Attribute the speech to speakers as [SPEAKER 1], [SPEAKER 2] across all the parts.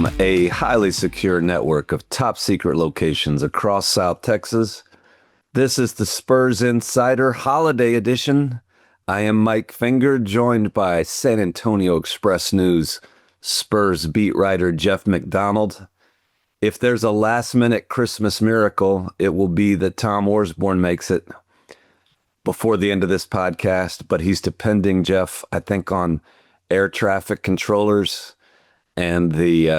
[SPEAKER 1] From a highly secure network of top secret locations across South Texas, this is the Spurs Insider Holiday Edition. I am Mike Finger, joined by San Antonio Express News Spurs beat writer Jeff McDonald. If there's a last-minute Christmas miracle, it will be that Tom Orsborn makes it before the end of this podcast, but he's depending, Jeff, I think, on air traffic controllers and the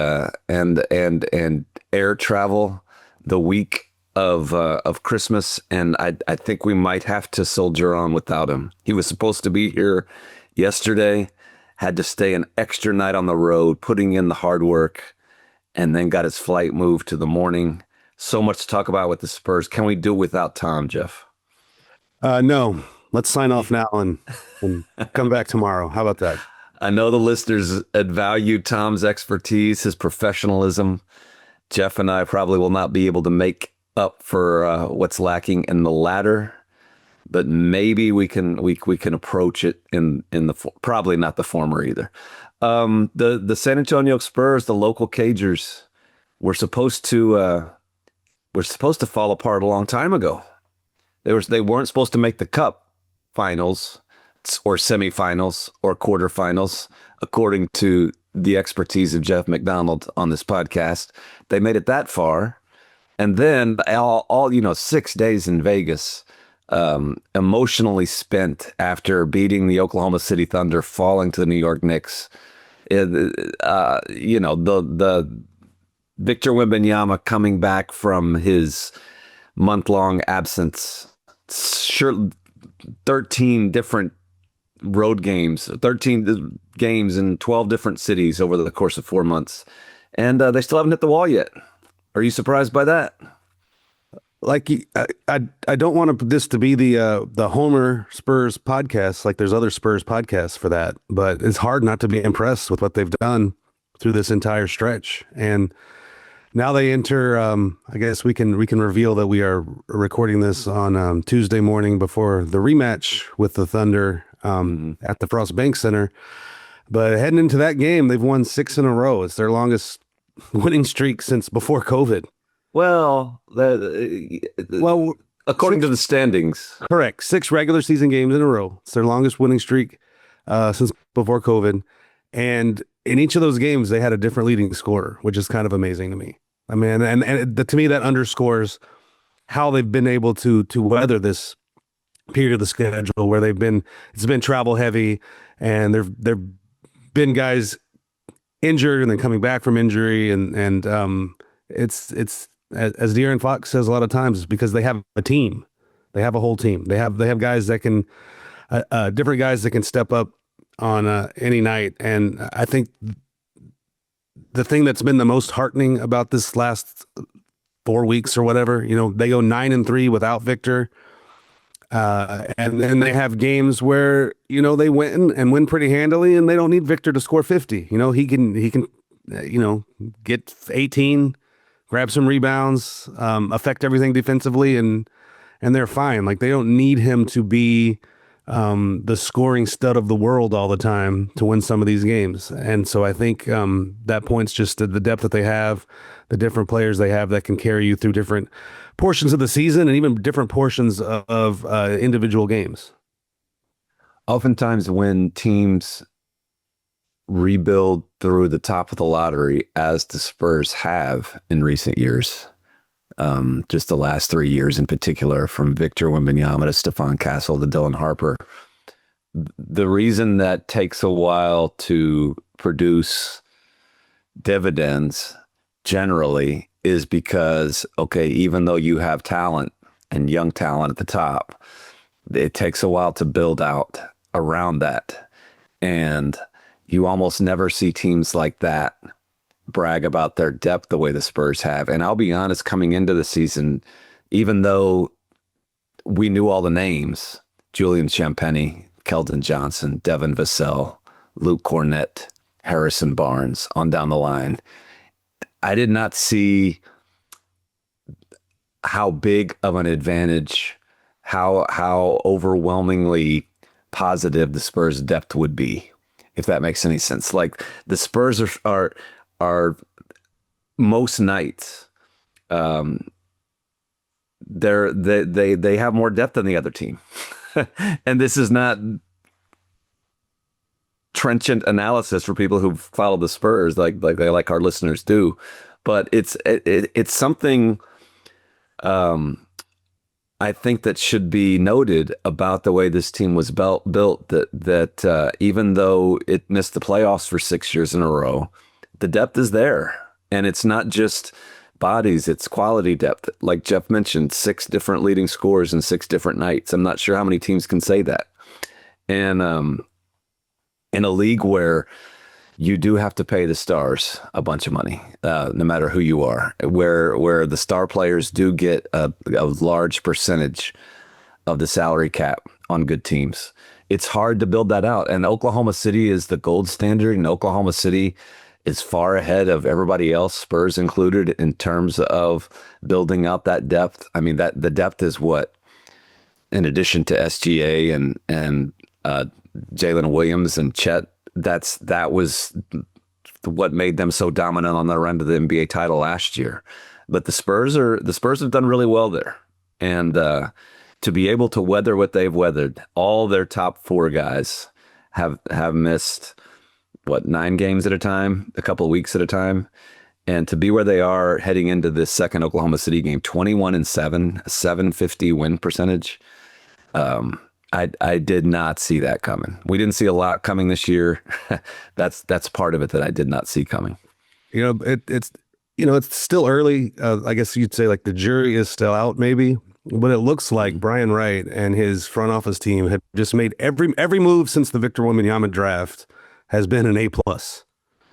[SPEAKER 1] and air travel the week of Christmas, and I think we might have to soldier on without him. He was supposed to be here yesterday, had to stay an extra night on the road, putting in the hard work, and then got his flight moved to the morning. So much to talk about with the Spurs. Can we do without Tom, Jeff?
[SPEAKER 2] No. Let's sign off now and come back tomorrow. How about that?
[SPEAKER 1] I know the listeners value Tom's expertise, his professionalism. Jeff and I probably will not be able to make up for what's lacking in the latter, but maybe we can approach it in the probably not the former either. The San Antonio Spurs, the local Cagers, were supposed to fall apart a long time ago. They weren't supposed to make the Cup finals or semifinals or quarterfinals, according to the expertise of Jeff McDonald on this podcast. They made it that far, and then all 6 days in Vegas, emotionally spent after beating the Oklahoma City Thunder, falling to the New York Knicks. The Victor Wembanyama coming back from his month-long absence. Sure, 13 different road games, 13 games in 12 different cities over the course of 4 months. And they still haven't hit the wall yet. Are you surprised by that?
[SPEAKER 2] Like, I don't want this to be the Homer Spurs podcast. Like, there's other Spurs podcasts for that, but it's hard not to be impressed with what they've done through this entire stretch. And now they enter. I guess we can reveal that we are recording this on Tuesday morning before the rematch with the Thunder at the Frost Bank Center. But heading into that game, they've won 6 in a row. It's their longest winning streak since before COVID.
[SPEAKER 1] Well, according to the standings.
[SPEAKER 2] Correct. 6 regular season games in a row. It's their longest winning streak since before COVID. And in each of those games, they had a different leading scorer, which is kind of amazing to me. I mean, to me, that underscores how they've been able to weather this period of the schedule where it's been travel heavy, and there've been guys injured and then coming back from injury, and it's as De'Aaron Fox says a lot of times, it's because they have a team. They have a whole team. They have guys that can different guys that can step up on any night. And I think the thing that's been the most heartening about this last 4 weeks or whatever, they go 9-3 without Victor. And then they have games where, they win pretty handily, and they don't need Victor to score 50. He can get 18, grab some rebounds, affect everything defensively, and they're fine. Like, they don't need him to be the scoring stud of the world all the time to win some of these games. And so I think that points just to the depth that they have, the different players they have that can carry you through different portions of the season and even different portions of individual games.
[SPEAKER 1] Oftentimes when teams rebuild through the top of the lottery, as the Spurs have in recent years, just the last 3 years in particular, from Victor Wembanyama to Stephon Castle to Dylan Harper, the reason that takes a while to produce dividends generally is because, okay, even though you have talent and young talent at the top, it takes a while to build out around that. And you almost never see teams like that brag about their depth the way the Spurs have. And I'll be honest, coming into the season, even though we knew all the names, Julian Champagny, Keldon Johnson, Devin Vassell, Luke Cornett, Harrison Barnes, on down the line, I did not see how big of an advantage, how overwhelmingly positive the Spurs' depth would be, if that makes any sense. Like, the Spurs are most nights, they have more depth than the other team. And this is not trenchant analysis for people who follow the Spurs like our listeners do, but it's something I think that should be noted about the way this team was built. That even though it missed the playoffs for 6 years in a row, the depth is there, and it's not just bodies, it's quality depth. Like Jeff mentioned, 6 different leading scorers in 6 different nights. I'm not sure how many teams can say that. And in a league where you do have to pay the stars a bunch of money, no matter who you are, where the star players do get a large percentage of the salary cap on good teams, it's hard to build that out. And Oklahoma City is the gold standard, and Oklahoma City is far ahead of everybody else, Spurs included, in terms of building out that depth. I mean, that the depth is what, in addition to SGA and Jalen Williams and Chet, that was what made them so dominant on the run to the NBA title last year. But the Spurs have done really well there, and to be able to weather what they've weathered, all their top 4 guys have missed 9 games at a time, a couple of weeks at a time. And to be where they are heading into this second Oklahoma City game, 21-7, a 750 win percentage. I did not see that coming. We didn't see a lot coming this year. That's part of it that I did not see coming.
[SPEAKER 2] It's still early. I guess you'd say like the jury is still out maybe, but it looks like Brian Wright and his front office team have just made every move since the Victor Wembanyama draft has been an A+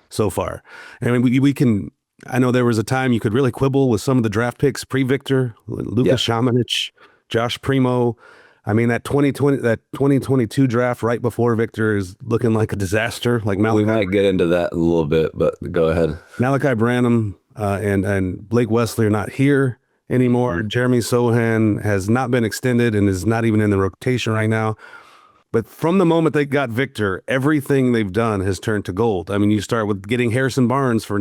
[SPEAKER 2] so far. I mean, we can. I know there was a time you could really quibble with some of the draft picks pre-Victor, Luka Šamanić, Josh Primo. I mean, that 2022 draft right before Victor is looking like a disaster. Like
[SPEAKER 1] we might get into that a little bit, but go ahead.
[SPEAKER 2] Malachi Branham and Blake Wesley are not here anymore. Mm-hmm. Jeremy Sochan has not been extended and is not even in the rotation right now. But from the moment they got Victor, everything they've done has turned to gold. I mean, you start with getting Harrison Barnes for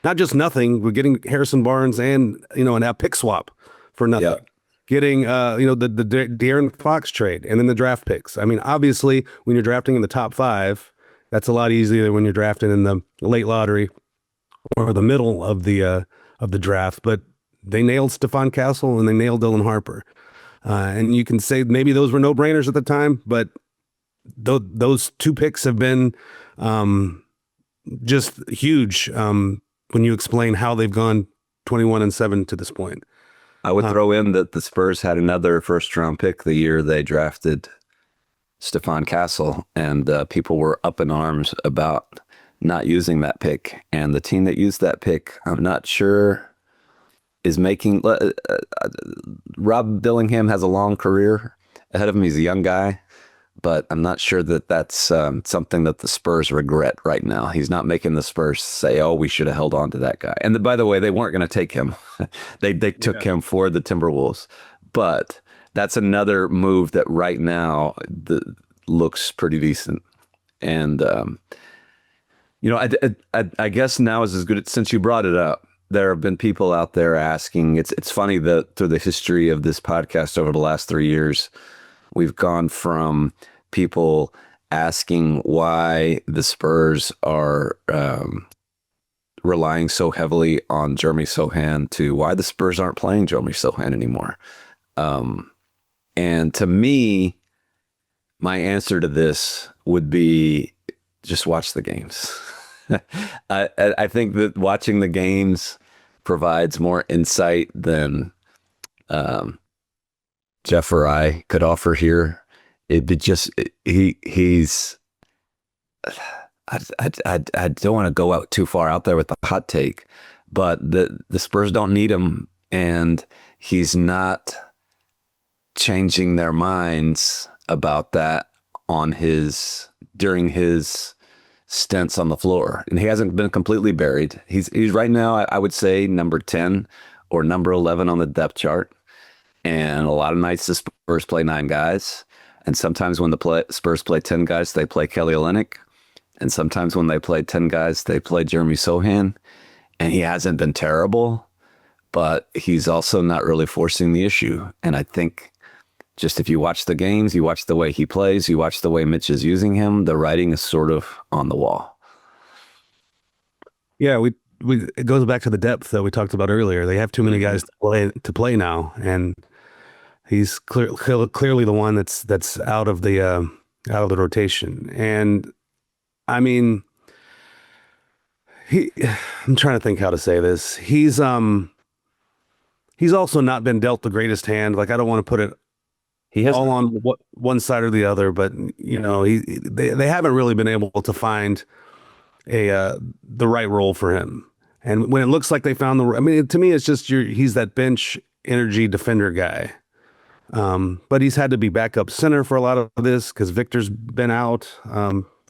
[SPEAKER 2] not just nothing, we're getting Harrison Barnes and a pick swap for nothing. Yeah. Getting the De'Aaron Fox trade and then the draft picks. I mean, obviously, when you're drafting in the top 5, that's a lot easier than when you're drafting in the late lottery or the middle of the draft. But they nailed Stephon Castle and they nailed Dylan Harper. And you can say maybe those were no-brainers at the time, but those 2 picks have been just huge when you explain how they've gone 21-7 to this point.
[SPEAKER 1] I would throw in that the Spurs had another first-round pick the year they drafted Stephon Castle, and people were up in arms about not using that pick. And the team that used that pick, I'm not sure, is making Rob Dillingham has a long career ahead of him. He's a young guy, but I'm not sure that that's something that the Spurs regret right now. He's not making the Spurs say, "Oh, we should have held on to that guy." And by the way, they weren't going to take him; they took him for the Timberwolves. But that's another move that right now looks pretty decent. And I guess now is as good since you brought it up. There have been people out there asking. It's funny that through the history of this podcast over the last 3 years, we've gone from people asking why the Spurs are relying so heavily on Jeremy Sochan to why the Spurs aren't playing Jeremy Sochan anymore. And to me, my answer to this would be just watch the games. I think that watching the games provides more insight than Jeff or I could offer here. He's. I don't want to go out too far out there with the hot take, but the Spurs don't need him, and he's not changing their minds about that during his stints on the floor, and he hasn't been completely buried. He's right now, I would say, number 10 or number 11 on the depth chart. And a lot of nights the Spurs play 9 guys, and sometimes when the Spurs play 10 guys, they play Kelly Olynyk, and sometimes when they play 10 guys, they play Jeremy Sochan. and he hasn't been terrible, but he's also not really forcing the issue. And I think just if you watch the games, you watch the way he plays, you watch the way Mitch is using him, the writing is sort of on the wall.
[SPEAKER 2] Yeah, we it goes back to the depth that we talked about earlier. They have too many guys to play now, and he's clearly the one that's out of the rotation. And I mean, he I'm trying to think how to say this. He's also not been dealt the greatest hand. Like I don't want to put it
[SPEAKER 1] He has
[SPEAKER 2] all on one side or the other, but they haven't really been able to find a the right role for him. And when it looks like they found I mean, to me, it's just he's that bench energy defender guy. But he's had to be backup center for a lot of this because Victor's been out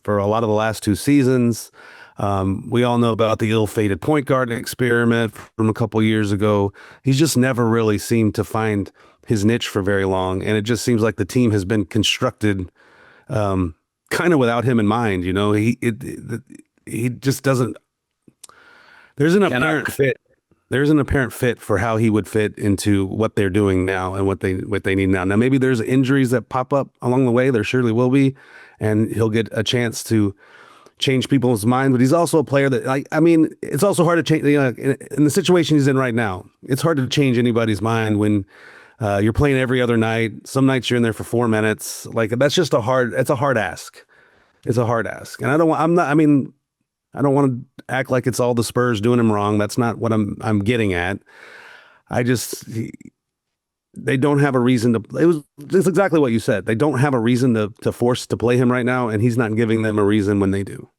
[SPEAKER 2] for a lot of the last 2 seasons. We all know about the ill-fated point guard experiment from a couple years ago. He's just never really seemed to find his niche for very long, and it just seems like the team has been constructed kind of without him in mind. He just doesn't. There's an apparent fit. There's an apparent fit for how he would fit into what they're doing now and what they need now. Now maybe there's injuries that pop up along the way. There surely will be, and he'll get a chance to change people's minds. But he's also a player that I mean, it's also hard to change. In the situation he's in right now, it's hard to change anybody's mind when you're playing every other night. Some nights you're in there for 4 minutes. Like that's just it's a hard ask. It's a hard ask, and I don't want to act like it's all the Spurs doing him wrong. That's not what I'm getting at. They don't have a reason to. It's exactly what you said. They don't have a reason to force to play him right now, and he's not giving them a reason when they do.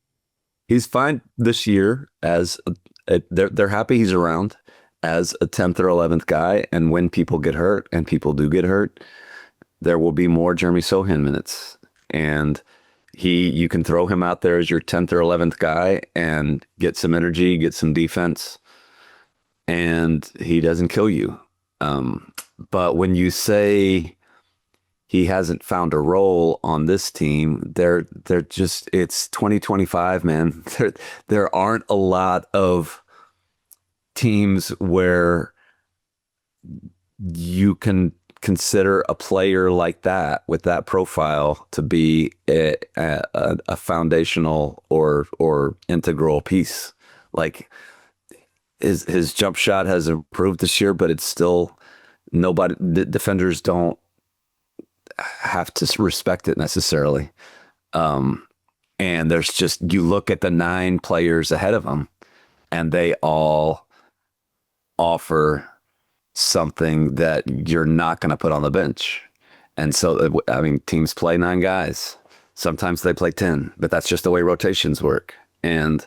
[SPEAKER 1] He's fine this year they're happy he's around as a 10th or 11th guy. And when people get hurt, and people do get hurt, there will be more Jeremy Sochan minutes. And you can throw him out there as your 10th or 11th guy and get some energy, get some defense, and he doesn't kill you. But when you say he hasn't found a role on this team, they're just, it's 2025, man. There aren't a lot of teams where you can consider a player like that with that profile to be a foundational or integral piece. Like his jump shot has improved this year, but it's still the defenders don't have to respect it necessarily. And there's just, you look at the 9 players ahead of him and they all offer something that you're not going to put on the bench. And so, I mean, teams play 9 guys. Sometimes they play 10, but that's just the way rotations work. And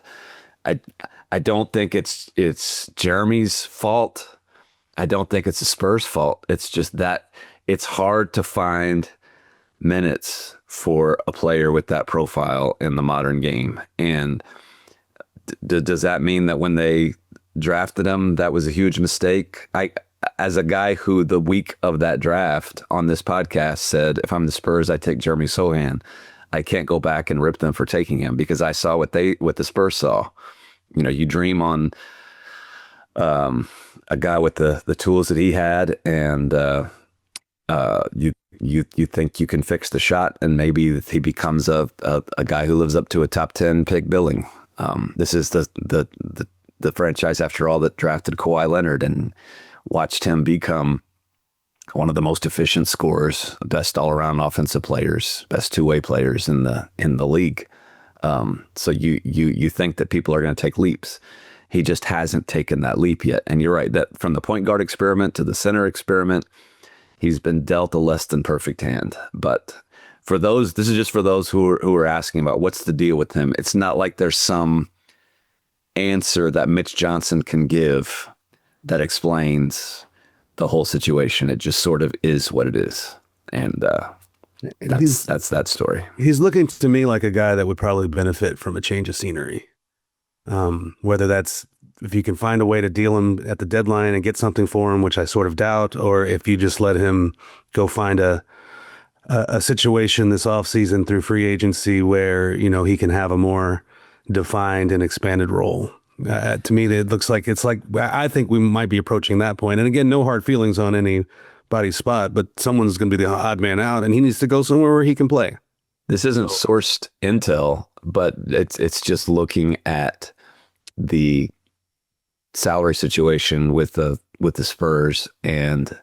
[SPEAKER 1] I don't think it's Jeremy's fault. I don't think it's the Spurs' fault. It's just that it's hard to find minutes for a player with that profile in the modern game. And does that mean that when they drafted him, that was a huge mistake? As a guy who the week of that draft on this podcast said, if I'm the Spurs, I take Jeremy Sochan. I can't go back and rip them for taking him because I saw what the Spurs saw. You dream on a guy with the tools that he had, and you think you can fix the shot, and maybe he becomes a guy who lives up to a top 10 pick billing. This is the franchise, after all, that drafted Kawhi Leonard and watched him become one of the most efficient scorers, best all-around offensive players, best two-way players in the league. So you think that people are going to take leaps. He just hasn't taken that leap yet. And you're right, that from the point guard experiment to the center experiment, he's been dealt a less than perfect hand. But this is just for those who are asking about what's the deal with him. It's not like there's some answer that Mitch Johnson can give that explains the whole situation. It just sort of is what it is. And that's that story.
[SPEAKER 2] He's looking to me like a guy that would probably benefit from a change of scenery. Whether that's if you can find a way to deal him at the deadline and get something for him, which I sort of doubt, or if you just let him go find a situation this offseason through free agency where, he can have a more defined and expanded role. To me, it looks like I think we might be approaching that point. And again, no hard feelings on anybody's spot, but someone's going to be the odd man out, and he needs to go somewhere where he can play.
[SPEAKER 1] This isn't sourced intel, but it's just looking at the salary situation with the Spurs and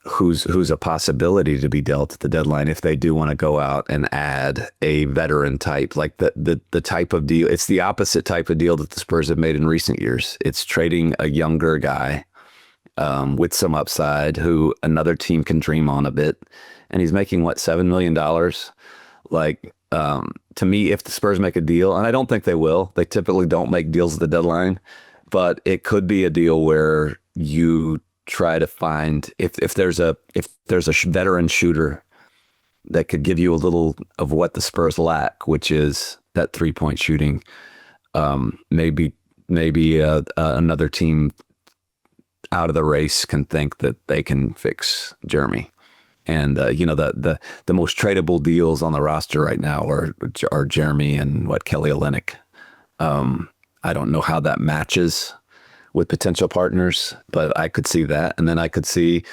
[SPEAKER 1] who's a possibility to be dealt at the deadline if they do want to go out and add a veteran type, like the type of deal. It's the opposite type of deal that the Spurs have made in recent years. It's trading a younger guy with some upside who another team can dream on a bit. And he's making what, $7 million? Like, to me, if the Spurs make a deal, and I don't think they will, they typically don't make deals at the deadline, but it could be a deal where you try to find if there's a veteran shooter that could give you a little of what the Spurs lack, which is that 3-point shooting. Maybe another team out of the race can think that they can fix Jeremy. And the most tradable deals on the roster right now are Jeremy and Kelly Olynyk. I don't know how that matches with potential partners, but I could see that, and then I could see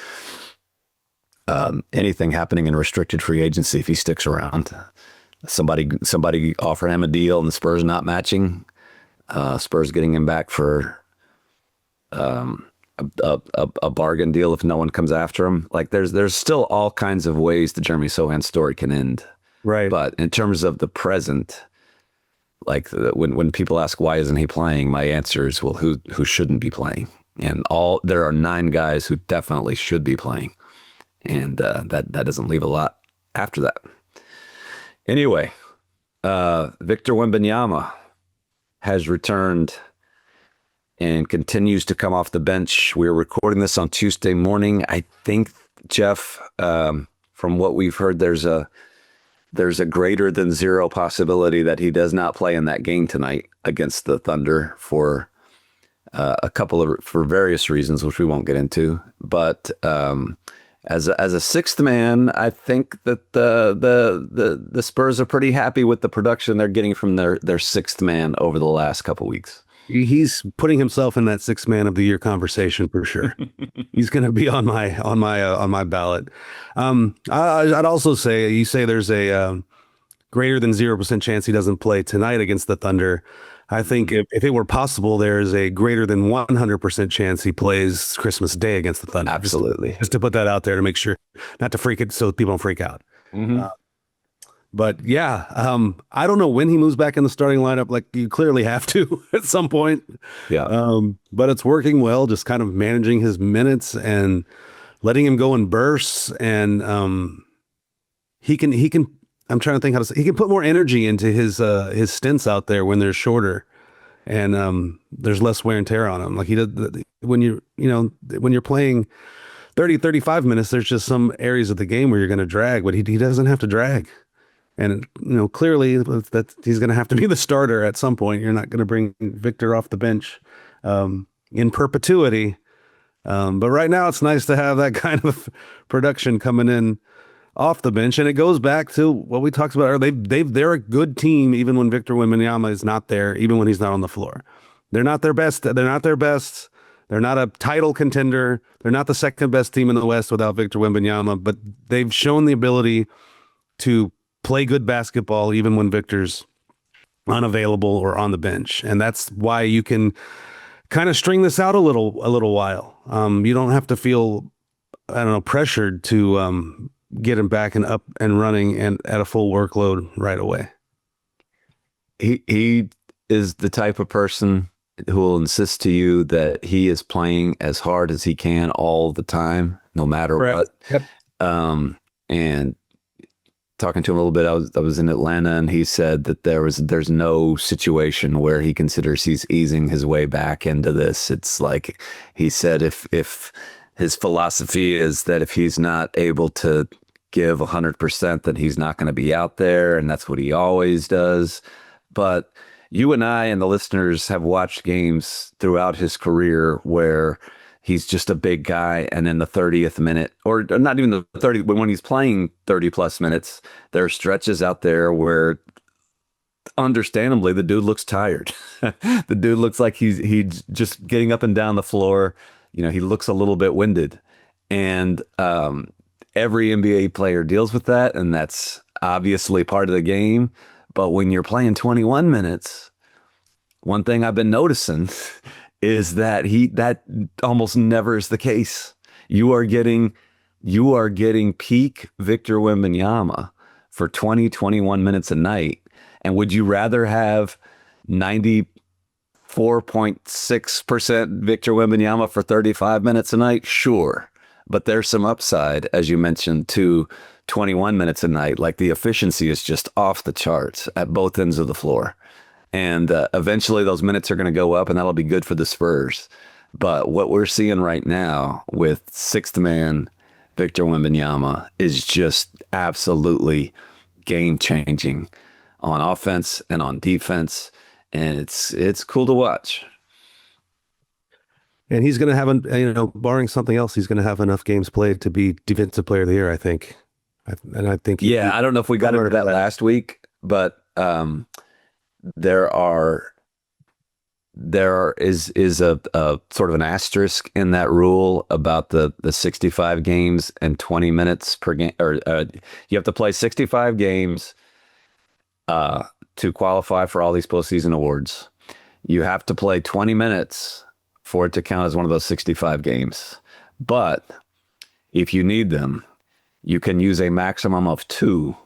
[SPEAKER 1] anything happening in restricted free agency if he sticks around. Somebody offer him a deal, and the Spurs not matching. Spurs getting him back for a bargain deal if no one comes after him. Like there's still all kinds of ways the Jeremy Sochan story can end.
[SPEAKER 2] Right.
[SPEAKER 1] But in terms of the present, like when people ask why isn't he playing, my answer is, well, who shouldn't be playing? And there are 9 guys who definitely should be playing, and that doesn't leave a lot after that. Anyway, Victor Wembanyama has returned and continues to come off the bench. We're recording this on Tuesday morning. I think, Jeff, from what we've heard, there's a greater than 0 possibility that he does not play in that game tonight against the Thunder for for various reasons, which we won't get into. But as a sixth man, I think that the Spurs are pretty happy with the production they're getting from their sixth man over the last couple weeks.
[SPEAKER 2] He's putting himself in that 6th man of the year conversation for sure. He's going to be on my ballot. I'd also say, you say there's a greater than 0% chance he doesn't play tonight against the Thunder. I think if it were possible, there's a greater than 100% chance he plays Christmas Day against the Thunder.
[SPEAKER 1] Absolutely.
[SPEAKER 2] Just to put that out there to make sure not to freak it so people don't freak out.
[SPEAKER 1] Mm-hmm.
[SPEAKER 2] But yeah, I don't know when he moves back in the starting lineup. Like, you clearly have to at some point.
[SPEAKER 1] Yeah.
[SPEAKER 2] But it's working well, just kind of managing his minutes and letting him go in bursts. And he can. I'm trying to think he can put more energy into his stints out there when they're shorter, and there's less wear and tear on him. Like he does when you're playing 30, 35 minutes. There's just some areas of the game where you're going to drag, but he doesn't have to drag. And, clearly that he's going to have to be the starter at some point. You're not going to bring Victor off the bench in perpetuity. But right now it's nice to have that kind of production coming in off the bench. And it goes back to what we talked about earlier. They're a good team even when Victor Wembanyama is not there, even when he's not on the floor. They're not their best. They're not their best. They're not a title contender. They're not the second best team in the West without Victor Wembanyama, but they've shown the ability to play good basketball even when Victor's unavailable or on the bench. And that's why you can kind of string this out a little while. You don't have to feel, pressured to get him back and up and running and at a full workload right away.
[SPEAKER 1] He is the type of person who will insist to you that he is playing as hard as he can all the time, no matter what.
[SPEAKER 2] Yep.
[SPEAKER 1] And talking to him a little bit, I was in Atlanta, and he said that there's no situation where he considers he's easing his way back into this. It's like he said, if his philosophy is that if he's not able to give 100%, then he's not going to be out there, and that's what he always does. But you and I and the listeners have watched games throughout his career where he's just a big guy, and in the 30th minute, or not even the 30, but when he's playing 30 plus minutes, there are stretches out there where understandably, the dude looks tired. The dude looks like he's just getting up and down the floor. He looks a little bit winded, and every NBA player deals with that, and that's obviously part of the game. But when you're playing 21 minutes, one thing I've been noticing is that that almost never is the case. You are getting peak Victor Wembanyama for 20, 21 minutes a night. And would you rather have 94.6% Victor Wembanyama for 35 minutes a night? Sure. But there's some upside, as you mentioned, to 21 minutes a night. Like, the efficiency is just off the charts at both ends of the floor. And eventually those minutes are going to go up, and that'll be good for the Spurs. But what we're seeing right now with sixth man Victor Wembanyama is just absolutely game-changing on offense and on defense, and it's cool to watch.
[SPEAKER 2] And he's going to have, barring something else, he's going to have enough games played to be Defensive Player of the Year, I think. I think.
[SPEAKER 1] Yeah, I don't know if we got into that last week, but there is a sort of an asterisk in that rule about the 65 games and 20 minutes per game, or you have to play 65 games to qualify for all these postseason awards. You have to play 20 minutes for it to count as one of those 65 games. But if you need them, you can use a maximum of 2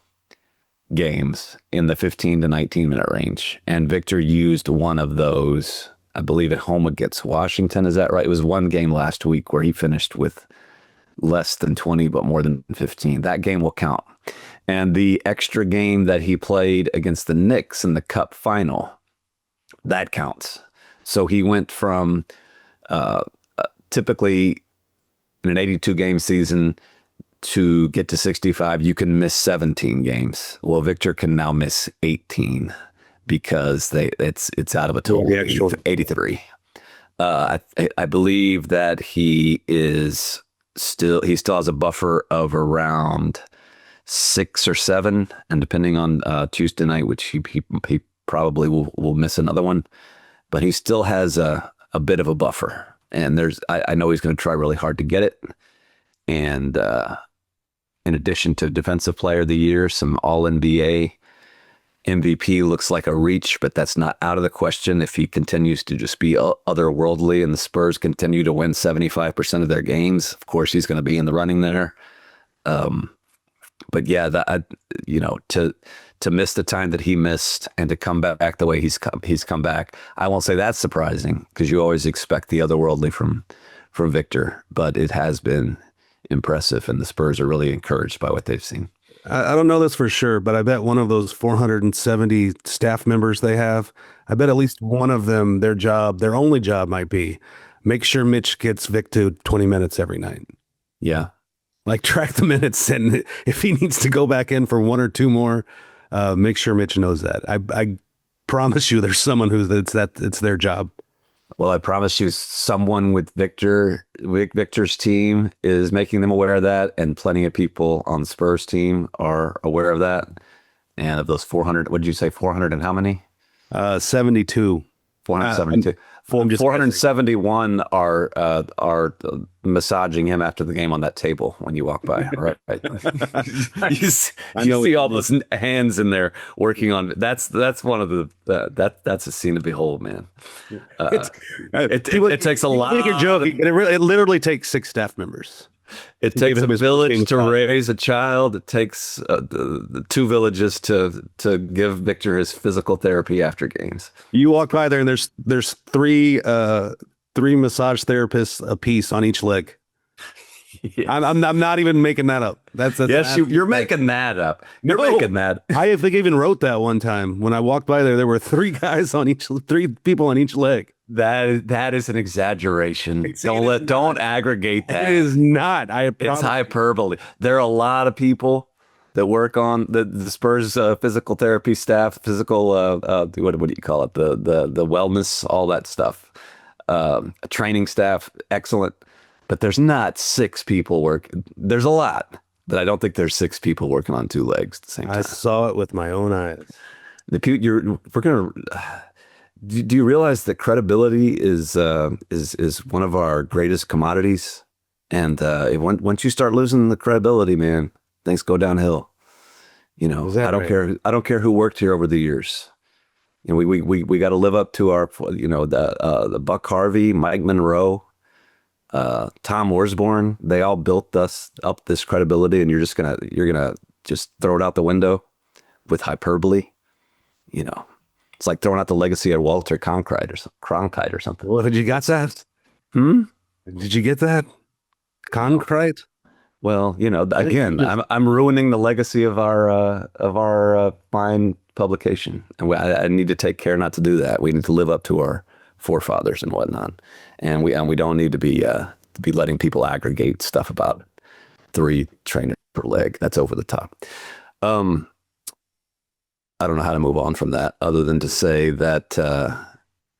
[SPEAKER 1] games in the 15 to 19 minute range. And Victor used one of those, I believe, at home against Washington. Is that right? It was one game last week where he finished with less than 20, but more than 15. That game will count. And the extra game that he played against the Knicks in the Cup final, that counts. So he went from typically in an 82 game season to get to 65, you can miss 17 games. Well, Victor can now miss 18 because it's out of a total of 83. I believe that he still has a buffer of around 6 or 7, and depending on Tuesday night, which he probably will miss another one, but he still has a bit of a buffer. And I know he's going to try really hard to get it. And in addition to Defensive Player of the Year, some All-NBA MVP looks like a reach, but that's not out of the question if he continues to just be otherworldly and the Spurs continue to win 75% of their games. Of course, he's going to be in the running there. But yeah, to miss the time that he missed and to come back the way he's come back, I won't say that's surprising because you always expect the otherworldly from Victor, but it has been impressive, and the Spurs are really encouraged by what they've seen.
[SPEAKER 2] I don't know this for sure, but I bet one of those 470 staff members they have, I bet at least one of them, their only job might be make sure Mitch gets Vic to 20 minutes every night.
[SPEAKER 1] Yeah.
[SPEAKER 2] Like, track the minutes, and if he needs to go back in for 1 or 2 more, make sure Mitch knows that. I promise you there's someone it's their job.
[SPEAKER 1] Well, I promise you someone with Victor's team is making them aware of that, and plenty of people on the Spurs team are aware of that. And of those 400, what did you say, 400 and how many?
[SPEAKER 2] 72.
[SPEAKER 1] 472. 471 are massaging him after the game on that table when you walk by. Right. you see all those hands in there working on. That's one of that's a scene to behold, man. It takes a lot.
[SPEAKER 2] You're joking. It literally takes 6 staff members.
[SPEAKER 1] It takes a village to raise a child. It takes the 2 villages to give Victor his physical therapy after games.
[SPEAKER 2] You walk by there and there's 3 massage therapists a piece on each leg. Yes. I'm not even making that up. That's
[SPEAKER 1] yes, you're making that up. You're making that.
[SPEAKER 2] I think I even wrote that one time when I walked by there. There were 3 people on each leg.
[SPEAKER 1] That is an exaggeration. Don't aggregate that.
[SPEAKER 2] It is not.
[SPEAKER 1] It's hyperbole. There are a lot of people that work on the Spurs physical therapy staff, physical what do you call it? The wellness, all that stuff. Training staff, excellent. But there's not 6 people working. There's a lot, but I don't think there's 6 people working on 2 legs at the same time.
[SPEAKER 2] I saw it with my own eyes.
[SPEAKER 1] we're gonna. Do you realize that credibility is one of our greatest commodities? And once you start losing the credibility, man, things go downhill.
[SPEAKER 2] Is that right?
[SPEAKER 1] I don't care who worked here over the years. We got to live up to our, the Buck Harvey, Mike Monroe, Tom Orsborn. They all built us up this credibility, and you're gonna just throw it out the window with hyperbole. You know, it's like throwing out the legacy of Walter Cronkite or something.
[SPEAKER 2] Well, did you got that?
[SPEAKER 1] Hmm?
[SPEAKER 2] Did you get that? Concrete?
[SPEAKER 1] Well, again, I'm ruining the legacy of our fine publication, and I need to take care not to do that. We need to live up to our forefathers and whatnot, and we don't need to be letting people aggregate stuff about 3 trainers per leg. That's over the top. I don't know how to move on from that, other than to say that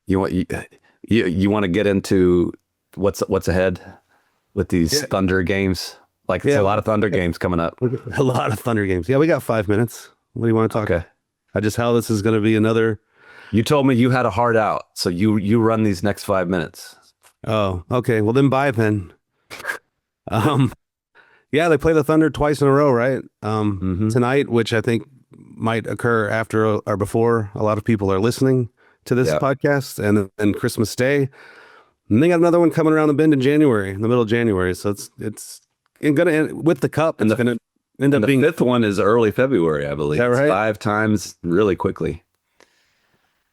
[SPEAKER 1] you want to get into what's ahead with these Thunder games. Like, there's a lot of Thunder games coming up.
[SPEAKER 2] A lot of Thunder games. Yeah, we got 5 minutes. What do you want to talk about? How this is going to be another.
[SPEAKER 1] You told me you had a hard out, so you run these next 5 minutes.
[SPEAKER 2] Oh, okay. Well, then bye then. Yeah, they play the Thunder twice in a row, right? Tonight, which I think might occur after or before a lot of people are listening to this podcast, and then Christmas Day. And they got another one coming around the bend in January, in the middle of January. So it's going to end with the cup. It's going to end up being.
[SPEAKER 1] The 5th one is early February, I believe.
[SPEAKER 2] Is that right?
[SPEAKER 1] It's 5 times really quickly.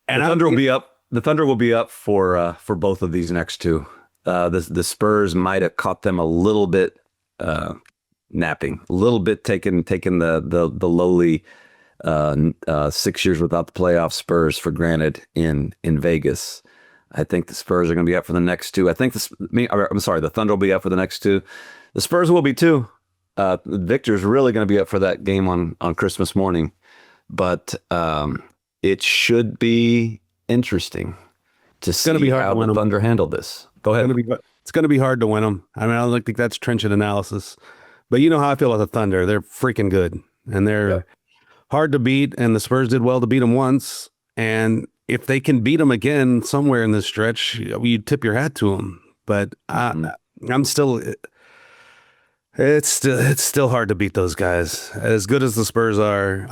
[SPEAKER 1] And the Thunder will be up. The Thunder will be up for both of these next 2. The Spurs might have caught them a little bit napping, a little bit taking the lowly 6 years without the playoff Spurs for granted in Vegas. I think the Spurs are going to be up for the next 2. I'm sorry, the Thunder will be up for the next 2. The Spurs will be too. Victor's really going to be up for that game on Christmas morning, but it should be interesting to see how the Thunder handle this. Go ahead.
[SPEAKER 2] It's going to be hard to win them. I mean, I don't think that's trenchant analysis, but you know how I feel about the Thunder. They're freaking good, and they're hard to beat, and the Spurs did well to beat them once, and if they can beat them again somewhere in this stretch, you tip your hat to them. But I'm still, it's still hard to beat those guys. As good as the Spurs are,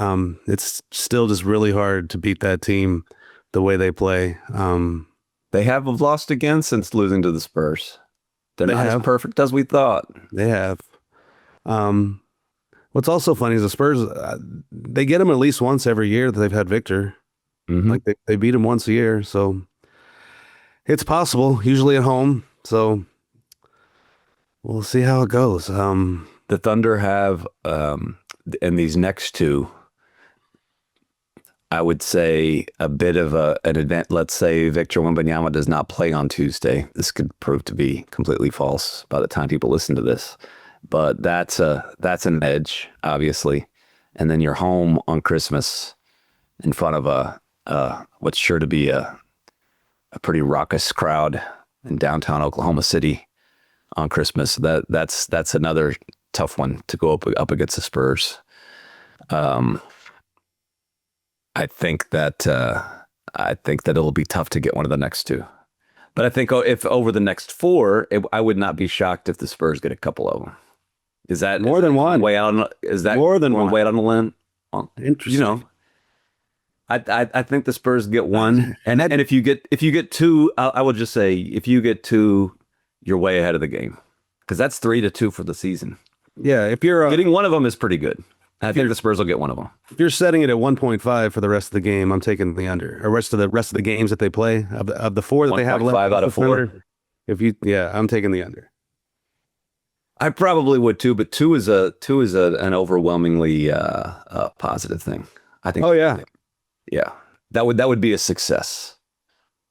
[SPEAKER 2] it's still just really hard to beat that team the way they play.
[SPEAKER 1] They have lost again since losing to the Spurs. They're not as perfect as we thought.
[SPEAKER 2] They have. What's also funny is the Spurs, they get them at least once every year that they've had Victor. Like they beat him once a year, so it's possible. Usually at home, so we'll see how it goes.
[SPEAKER 1] The Thunder have, in these next 2, I would say a bit of an event. Let's say Victor Wembanyama does not play on Tuesday. This could prove to be completely false by the time people listen to this, but that's an edge, obviously. And then you're home on Christmas in front of what's sure to be a pretty raucous crowd in downtown Oklahoma City on Christmas. That's another tough one to go up against the Spurs. I think that it'll be tough to get one of the next 2. But I think if over the next 4, I would not be shocked if the Spurs get a couple of them. Is that
[SPEAKER 2] more than one?
[SPEAKER 1] Way out on, is that
[SPEAKER 2] more than one?
[SPEAKER 1] Way out on the limb?
[SPEAKER 2] Interesting.
[SPEAKER 1] I think the Spurs get 1, and if you get 2, I would just say if you get 2, you're way ahead of the game, because that's 3-2 for the season.
[SPEAKER 2] Yeah, if you're
[SPEAKER 1] getting one of them is pretty good. I think the Spurs will get one of them.
[SPEAKER 2] If you're setting it at 1.5 for the rest of the game, I'm taking the under. Or rest of the games that they play of the 4 that they have left.
[SPEAKER 1] 5 out of 4.
[SPEAKER 2] I'm taking the under.
[SPEAKER 1] I probably would too, but 2 is an overwhelmingly positive thing. I think.
[SPEAKER 2] Oh yeah.
[SPEAKER 1] Yeah, that would be a success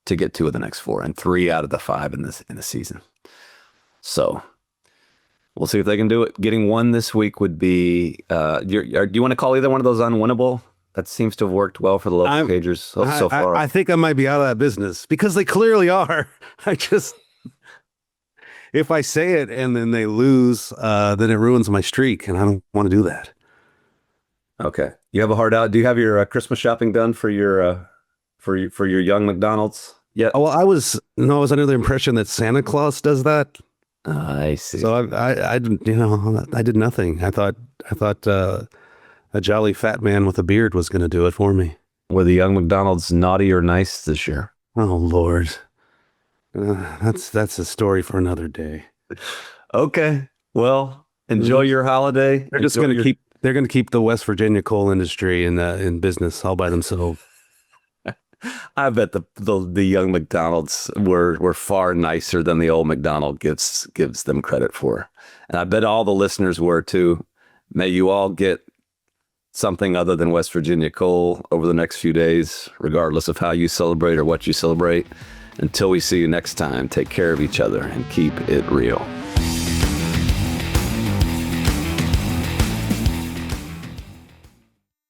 [SPEAKER 1] to get 2 of the next 4 and 3 out of the 5 in the season. So we'll see if they can do it. Getting 1 this week would be. Do you want to call either one of those unwinnable? That seems to have worked well for the local Cagers so far.
[SPEAKER 2] I think I might be out of that business because they clearly are. If I say it and then they lose, then it ruins my streak, and I don't want to do that.
[SPEAKER 1] Okay. You have a heart out. Do you have your Christmas shopping done for your for your young McDonald's yet?
[SPEAKER 2] Oh, well, I was under the impression that Santa Claus does that.
[SPEAKER 1] I see.
[SPEAKER 2] So I didn't, I did nothing. I thought a jolly fat man with a beard was going to do it for me.
[SPEAKER 1] Were the young McDonald's naughty or nice this year?
[SPEAKER 2] Oh Lord, that's a story for another day.
[SPEAKER 1] Okay. Well, enjoy your holiday.
[SPEAKER 2] They're just going to keep. They're going to keep the West Virginia coal industry in business all by themselves.
[SPEAKER 1] I bet the young McDonald's were far nicer than the old McDonald gives them credit for. And I bet all the listeners were too. May you all get something other than West Virginia coal over the next few days, regardless of how you celebrate or what you celebrate. Until we see you next time, take care of each other and keep it real.